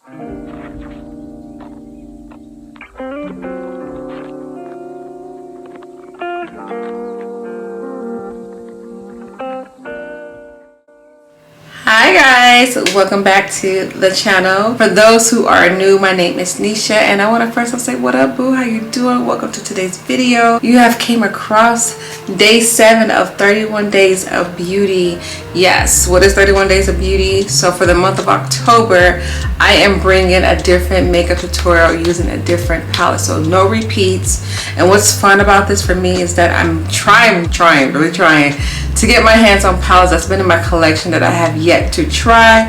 Hi guys, welcome back to the channel. For those who are new, my name is Nisha and I want to first say what up boo, how you doing? Welcome to today's video. You have came across day 7 of 31 days of beauty. Yes, what is 31 days of beauty? So for the month of October, I am bringing a different makeup tutorial using a different palette, so no repeats. And what's fun about this for me is that I'm really trying to get my hands on palettes that's been in my collection that I have yet to try,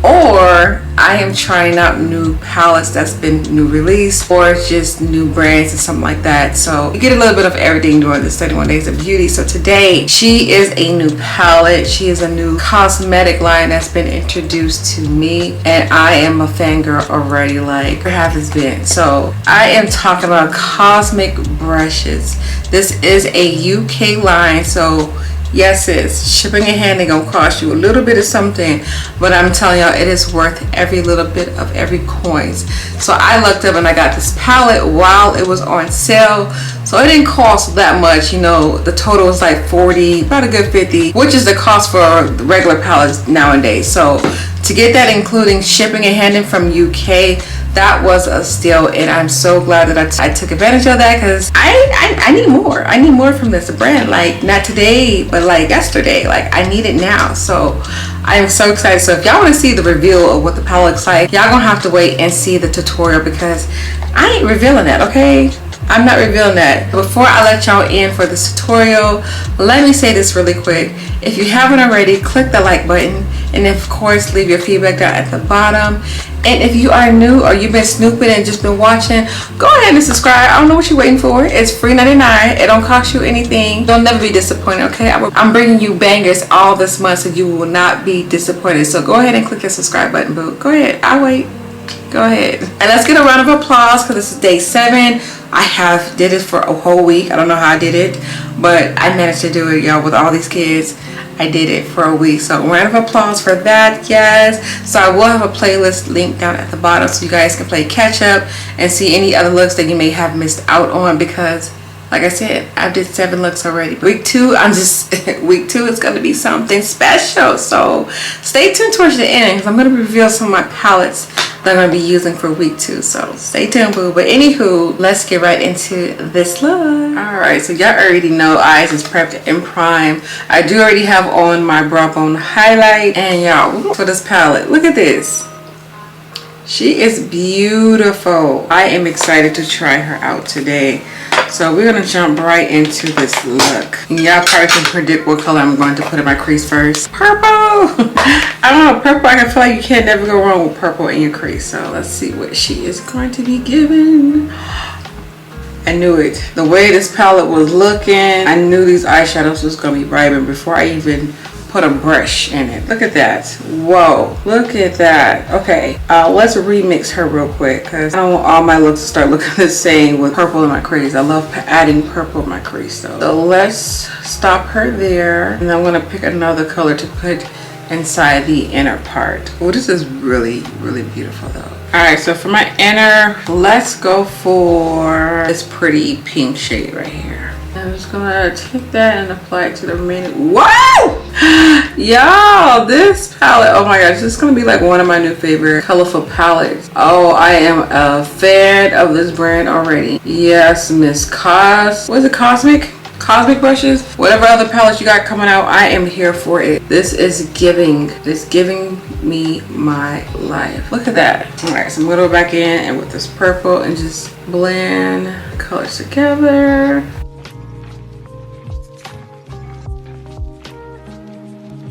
or I am trying out new palettes that's been new release, or just new brands and something like that. So you get a little bit of everything during this 31 days of beauty. So today she is a new palette. She is a new cosmetic line that's been introduced to me and I am a fangirl already. Like, where have this been? So I am talking about Cosmic Brushes. This is a UK line, so yes, it's shipping and handling gonna cost you a little bit of something, but I'm telling y'all it is worth every little bit of every coins. So I looked up and I got this palette while it was on sale, so it didn't cost that much. You know, the total was like 40, about a good 50, which is the cost for regular palettes nowadays. So to get that including shipping and handling from UK, that was a steal, and I'm so glad that I took advantage of that, because I need more. I need more from this brand. Like, not today, but like yesterday. Like, I need it now. So I am so excited. So if y'all want to see the reveal of what the palette looks like, y'all gonna have to wait and see the tutorial, because I ain't revealing that, okay? I'm not revealing that. Before I let y'all in for this tutorial, let me say this really quick. If you haven't already, click the like button, and of course leave your feedback down at the bottom. And if you are new or you've been snooping and just been watching, go ahead and subscribe. I don't know what you're waiting for. It's free 99. It don't cost you anything. You'll never be disappointed, okay? I'm bringing you bangers all this month, so you will not be disappointed. So go ahead and click the subscribe button, boo. Go ahead. I'll wait. Go ahead. And let's get a round of applause, because this is day 7. I did it for a whole week. I don't know how I did it, but I managed to do it, y'all, with all these kids. I did it for a week. So round of applause for that, yes. So I will have a playlist link down at the bottom so you guys can play catch up and see any other looks that you may have missed out on, because like I said, I did 7 looks already. Week 2, week 2 is going to be something special. So stay tuned towards the end, because I'm going to reveal some of my palettes that I'm going to be using for week 2. So stay tuned, boo. But anywho, let's get right into this look. Alright, so y'all already know eyes is prepped and primed. I do already have on my brow bone highlight. And y'all, for this palette, look at this. She is beautiful. I am excited to try her out today. So we're going to jump right into this look. Y'all probably can predict what color I'm going to put in my crease first. Purple! I don't know, purple, I feel like you can't never go wrong with purple in your crease. So let's see what she is going to be given. I knew it. The way this palette was looking, I knew these eyeshadows was going to be bright before I even put a brush in it. Look at that. Whoa, look at that. Okay, let's remix her real quick, because I don't want all my looks to start looking the same with purple in my crease. I love adding purple in my crease though. So let's stop her there, and I'm going to pick another color to put inside the inner part. Oh, this is really beautiful though. Alright, so for my inner, let's go for this pretty pink shade right here. I'm just gonna take that and apply it to the remaining. Wow! Y'all, this palette, oh my gosh, this is gonna be like one of my new favorite colorful palettes. Oh, I am a fan of this brand already. Yes, Miss what is it, Cosmic Brushes? Whatever other palettes you got coming out, I am here for it. This is giving me my life. Look at that. Alright, so I'm gonna go back in and with this purple and just blend colors together.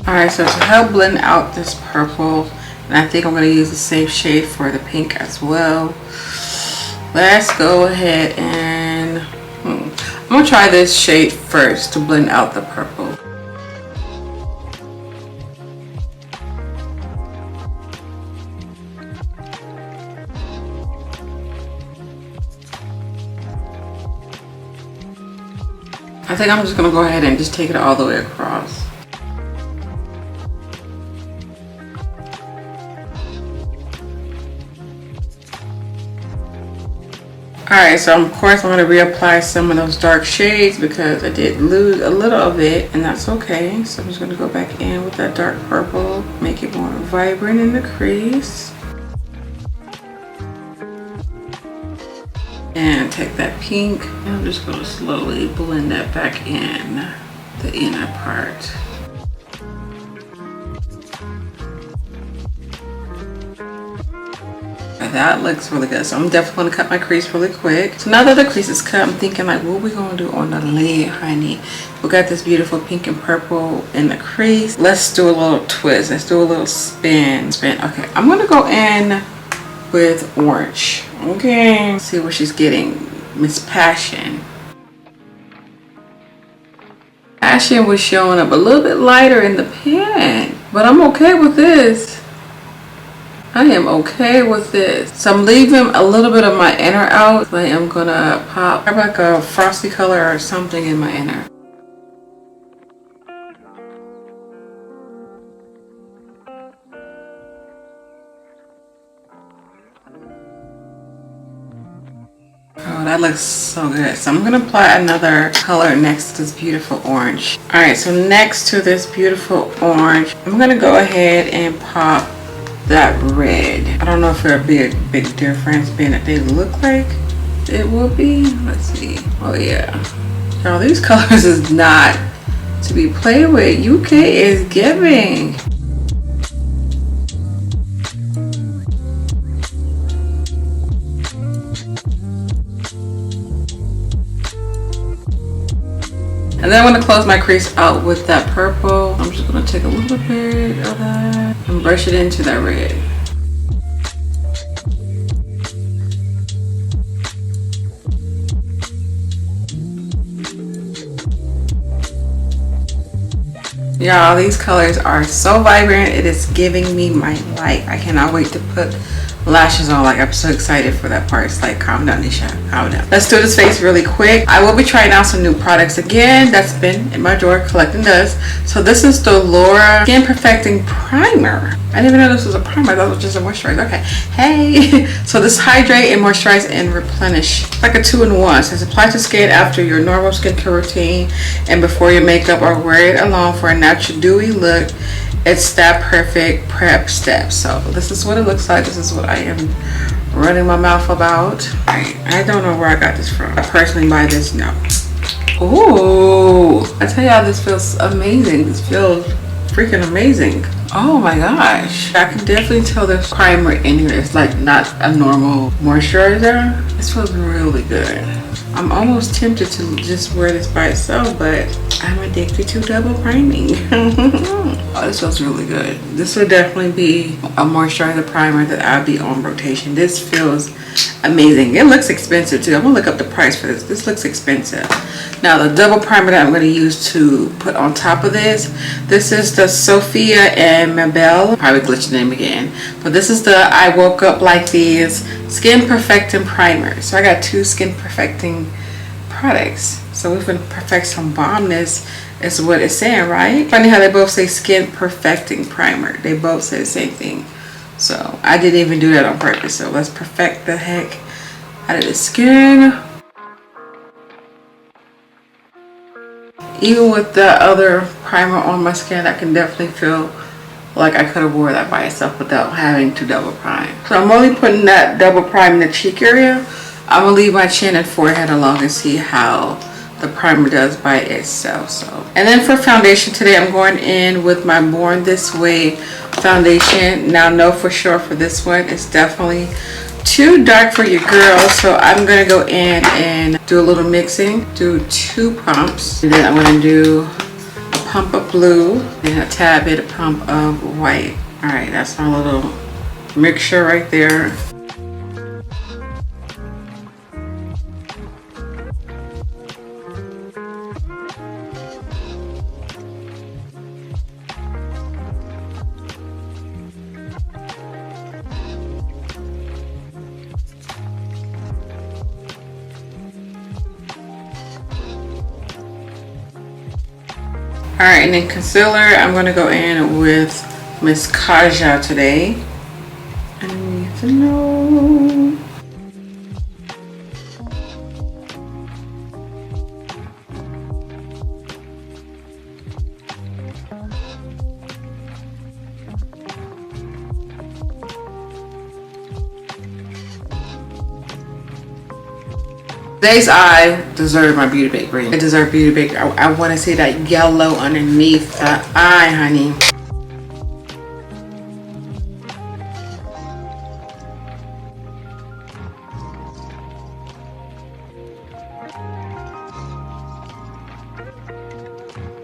Alright, so to help blend out this purple, and I think I'm going to use the same shade for the pink as well. Let's go ahead and I'm going to try this shade first to blend out the purple. I think I'm just going to go ahead and just take it all the way across. Alright, so of course I'm going to reapply some of those dark shades because I did lose a little of it, and that's okay. So I'm just going to go back in with that dark purple, make it more vibrant in the crease. And take that pink, and I'm just going to slowly blend that back in the inner part. That looks really good. So I'm definitely going to cut my crease really quick. So now that the crease is cut, I'm thinking like, what are we going to do on the lid, honey? We got this beautiful pink and purple in the crease. Let's do a little twist. Let's do a little spin. Okay, I'm going to go in with orange. Okay, let's see what she's getting. Miss Passion. Passion was showing up a little bit lighter in the pan, but I'm okay with this. I am okay with this. So I'm leaving a little bit of my inner out. I am gonna pop like a frosty color or something in my inner. Oh, that looks so good. So I'm gonna apply another color next to this beautiful orange. All right, so next to this beautiful orange, I'm gonna go ahead and pop that red. I don't know if there'll be a big difference being that they look like it will be. Let's see. Oh yeah, y'all, these colors is not to be played with. UK is giving. And then I'm going to close my crease out with that purple. I'm just going to take a little bit of that and brush it into that red. Y'all, these colors are so vibrant. It is giving me my life. I cannot wait to put lashes on. Like, I'm so excited for that part. It's like, calm down, Nisha, calm down. Let's do this face really quick. I will be trying out some new products again that's been in my drawer collecting dust. So this is the L'OREAL Skin Perfecting Primer. I didn't even know this was a primer. I thought it was just a moisturizer. Okay, hey. So this hydrate and moisturize and replenish. It's like a 2-in-1. It says apply to skin after your normal skincare routine and before your makeup, or wear it alone for a natural dewy look. It's that perfect prep step. So this is what it looks like. This is what I am running my mouth about. I don't know where I got this from. I personally buy this now. Ooh, I tell y'all, this feels amazing. This feels freaking amazing. Oh my gosh, I can definitely tell there's primer in here. It's like not a normal moisturizer. This feels really good. I'm almost tempted to just wear this by itself, but I'm addicted to double priming. Oh, this feels really good. This would definitely be a moisturizer primer that I'll be on rotation. This feels amazing. It looks expensive too. I'm gonna look up the price for this. This looks expensive. Now the double primer that I'm gonna use to put on top of this is the Sophia and Mabel. Probably glitched the name again. But this is the I Woke Up Like These Skin Perfecting Primer. So I got 2 skin perfecting products. So we're gonna perfect some bombness is what it's saying, right? Funny how they both say Skin Perfecting Primer. They both say the same thing. So I didn't even do that on purpose. So let's perfect the heck out of the skin. Even with the other primer on my skin, I can definitely feel like I could have wore that by itself without having to double prime. So I'm only putting that double prime in the cheek area. I'm gonna leave my chin and forehead alone and see how the primer does by itself. So, and then for foundation today, I'm going in with my Born This Way foundation. Now, know for sure for this one, it's definitely too dark for your girl. So I'm gonna go in and do a little mixing. Do 2 pumps, and then I'm gonna do a pump of blue and a tad bit of pump of white. All right, that's my little mixture right there. Alright, and then concealer, I'm going to go in with Miss KAJA today. I need to know. Today's eye deserve my Beauty Bakery. It deserves Beauty Bakery. I want to see that yellow underneath the eye, honey.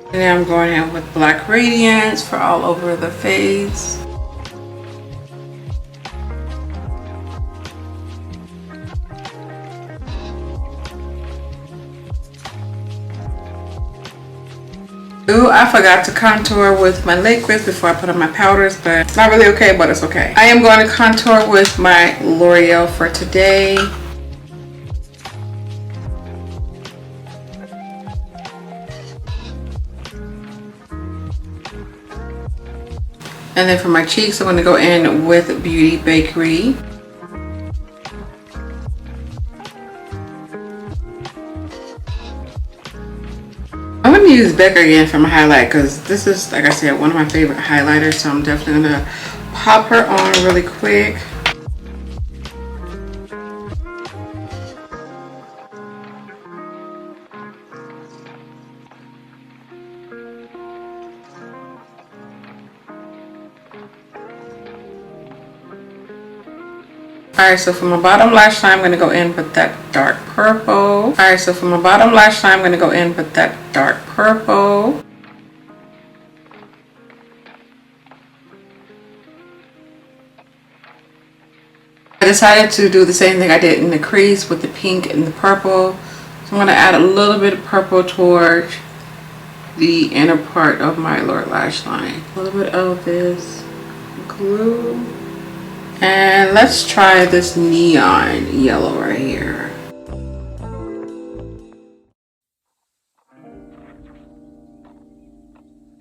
And then I'm going in with Black Radiance for all over the face. Ooh, I forgot to contour with my liquids before I put on my powders, but it's not really okay, but it's okay. I am going to contour with my L'Oreal for today. And then for my cheeks, I'm going to go in with Beauty Bakery. I'm going to use BECCA again for my highlight because this is, like I said, one of my favorite highlighters. So I'm definitely going to pop her on really quick. Alright, so for my bottom lash line, I'm going to go in with that dark purple. Alright, so for my bottom lash line, I'm going to go in with that dark purple. I decided to do the same thing I did in the crease with the pink and the purple. So I'm going to add a little bit of purple towards the inner part of my lower lash line. A little bit of this glue. And let's try this neon yellow right here.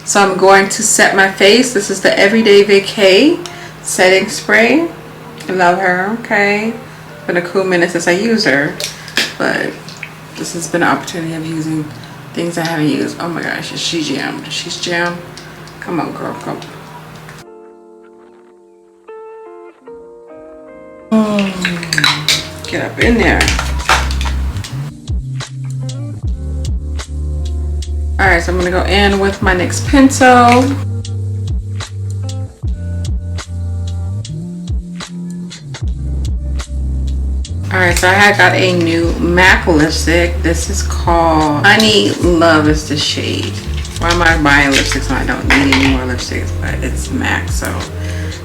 So I'm going to set my face. This is the Everyday Vacay setting spray. I love her, okay. It's been a cool minute since I used her, but this has been an opportunity of using things I haven't used. Oh my gosh, she's jammed. She's jammed. Come on, girl, come. Get up in there. Alright, so I'm going to go in with my NYX pencil. Alright, so I had got a new MAC lipstick. This is called Honey Love is the shade. Why am I buying lipsticks when I don't need any more lipsticks? But it's MAC, so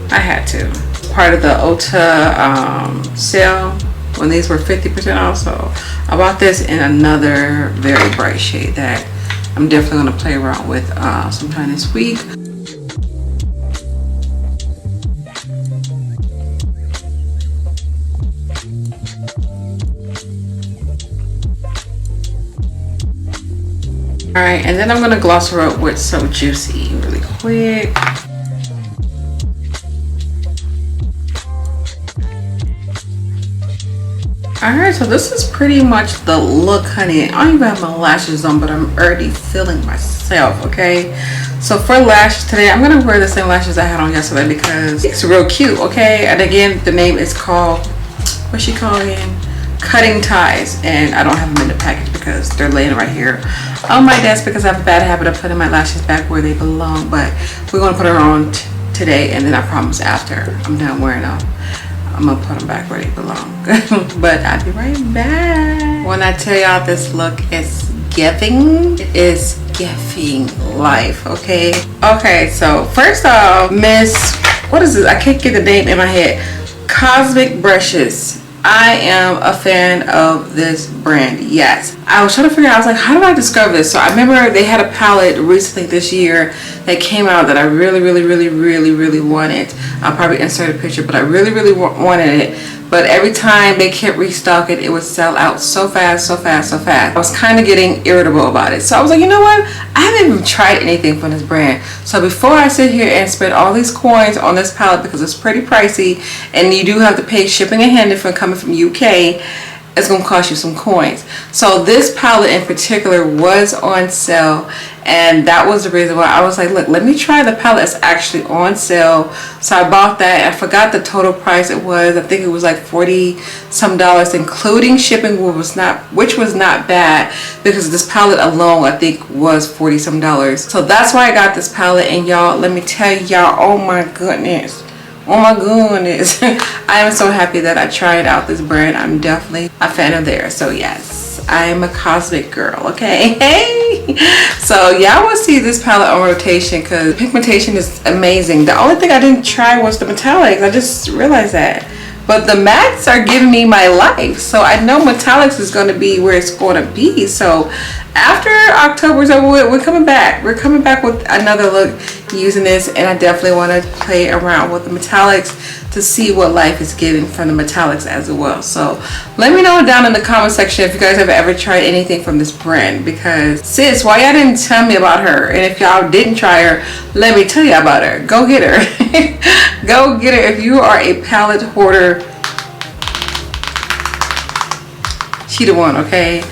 I had to. Part of the ULTA sale when these were 50% off, so I bought this in another very bright shade that I'm definitely going to play around with sometime this week. Alright, and then I'm going to gloss her up with So Juicy really quick. Alright, so this is pretty much the look, honey. I don't even have my lashes on, but I'm already feeling myself, okay? So for lashes today, I'm going to wear the same lashes I had on yesterday because it's real cute, okay? And again, the name is called, what's she called again? Cutting Ties. And I don't have them in the package because they're laying right here on my desk because I have a bad habit of putting my lashes back where they belong. But we're going to put her on today, and then I promise after I'm done wearing them, I'm gonna put them back where they belong. But I'll be right back. When I tell y'all this look is giving, it is giving life, okay? Okay, so first off, Miss, what is this? I can't get the name in my head. Cosmic Brushes. I am a fan of this brand, yes. I was trying to figure out, I was like, how did I discover this? So I remember they had a palette recently this year that came out that I really wanted. I'll probably insert a picture, but I really wanted it. But every time they kept restocking, it would sell out so fast. I was kind of getting irritable about it. So I was like, you know what? I haven't even tried anything from this brand. So before I sit here and spend all these coins on this palette, because it's pretty pricey, and you do have to pay shipping and handling for coming from UK, it's going to cost you some coins. So this palette in particular was on sale, and that was the reason why I was like, look, let me try the palette. It's actually on sale. So I bought that. I forgot the total price it was. I think it was like $40 some, including shipping, which was not bad, because this palette alone I think was $40 some. So that's why I got this palette. And y'all, let me tell y'all, oh my goodness, I am so happy that I tried out this brand. I'm definitely a fan of theirs. So yes, I am a cosmic girl, okay? Hey, so y'all will see this palette on rotation because pigmentation is amazing. The only thing I didn't try was the metallics. I just realized that. But the mattes are giving me my life, so I know metallics is going to be where it's going to be. So after October's over with, we're coming back. We're coming back with another look using this, and I definitely want to play around with the metallics to see what life is giving from the metallics as well. So let me know down in the comment section if you guys have ever tried anything from this brand, because sis, why y'all didn't tell me about her? And if y'all didn't try her, let me tell you about her. Go get her. Go get her. If you are a palette hoarder, she the one, okay?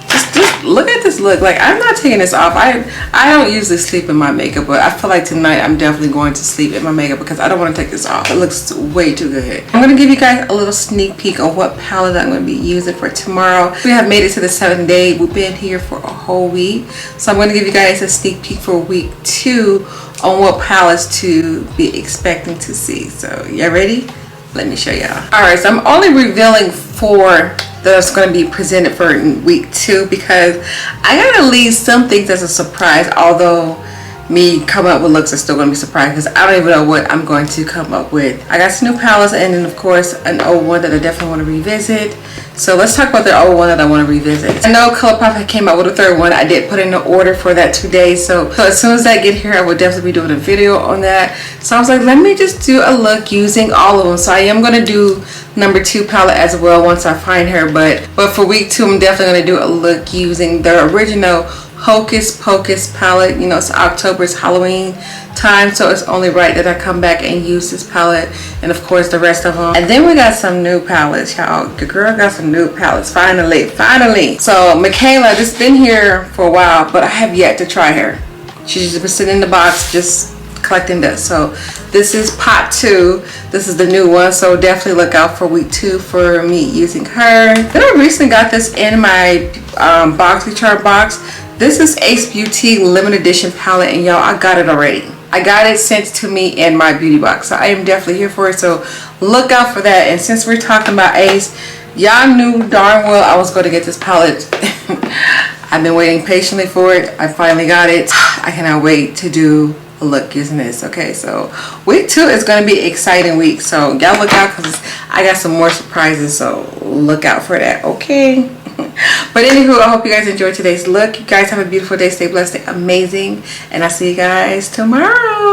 Just look at this look. Like, I'm not taking this off. I don't usually sleep in my makeup, but I feel like tonight I'm definitely going to sleep in my makeup because I don't want to take this off. It looks way too good. I'm going to give you guys a little sneak peek on what palette I'm going to be using for tomorrow. We have made it to the 7th day. We've been here for a whole week. So I'm going to give you guys a sneak peek for week 2 on what palettes to be expecting to see. So y'all ready? Let me show y'all. Alright, so I'm only revealing 4 that's going to be presented for week 2 because I gotta leave some things as a surprise, although me coming up with looks are still going to be surprised because I don't even know what I'm going to come up with. I got some new palettes, and then of course an old one that I definitely want to revisit. So let's talk about the old one that I want to revisit. I know ColourPop came out with a 3rd one. I did put in an order for that today, so as soon as I get here I will definitely be doing a video on that. So I was like, let me just do a look using all of them. So I am going to do number 2 palette as well once I find her, but for week 2 I'm definitely going to do a look using the original Hocus Pocus palette. You know, it's October, it's Halloween time, so it's only right that I come back and use this palette, and of course the rest of them. And then we got some new palettes, y'all. The girl got some new palettes finally. So Michaela, just been here for a while, but I have yet to try her. She's just been sitting in the box just collecting dust. So this is pot 2. This is the new one, so definitely look out for week 2 for me using her. Then I recently got this in my Boxy Chart box. This is Ace Beauty limited edition palette, and y'all, I got it already. I got it sent to me in my beauty box, so I am definitely here for it. So look out for that. And since we're talking about Ace, y'all knew darn well I was going to get this palette. I've been waiting patiently for it. I finally got it. I cannot wait to do a look using this. Okay, so week 2 is going to be an exciting week, so y'all look out because I got some more surprises, so look out for that, okay? But anywho, I hope you guys enjoyed today's look. You guys have a beautiful day. Stay blessed, stay amazing, and I'll see you guys tomorrow.